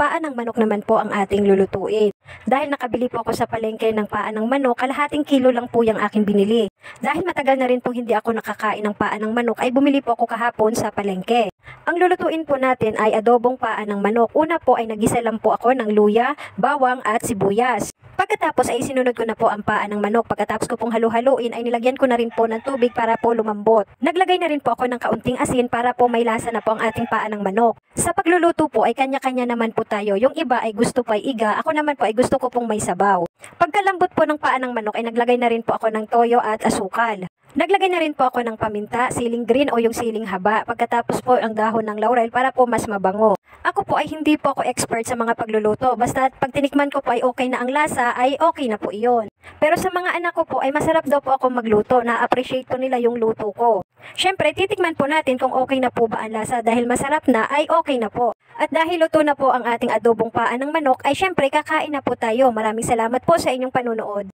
Paa ng manok naman po ang ating lulutuin. Dahil nakabili po ako sa palengke ng paa ng manok, kalahating kilo lang po yung aking binili. Dahil matagal na rin pong hindi ako nakakain ng paa ng manok, ay bumili po ako kahapon sa palengke. Ang lulutuin po natin ay adobong paa ng manok. Una po ay nagisa lang po ako ng luya, bawang at sibuyas. Pagkatapos ay sinunod ko na po ang paa ng manok. Pagkatapos ko pong halu-haluin ay nilagyan ko na rin po ng tubig para po lumambot. Naglagay na rin po ako ng kaunting asin para po may lasa na po ang ating paa ng manok. Sa pagluluto po ay kanya-kanya naman po tayo. Yung iba ay gusto pa iga, ako naman po ay gusto ko pong may sabaw. Pagkalambot po ng paa ng manok ay naglagay na rin po ako ng toyo at asukal. Naglagay na rin po ako ng paminta, siling green o yung siling haba. Pagkatapos po ang dahon ng laurel para po mas mabango. Ako po ay hindi po ako expert sa mga pagluluto. Basta pag tinikman ko po ay okay na ang lasa, ay okay na po iyon. Pero sa mga anak ko po ay masarap daw po ako magluto. Na-appreciate po nila yung luto ko. Siyempre, titikman po natin kung okay na po ba ang lasa. Dahil masarap na, ay okay na po. At dahil luto na po ang ating adobong paa ng manok, ay siyempre kakain na po tayo. Maraming salamat po sa inyong panunood.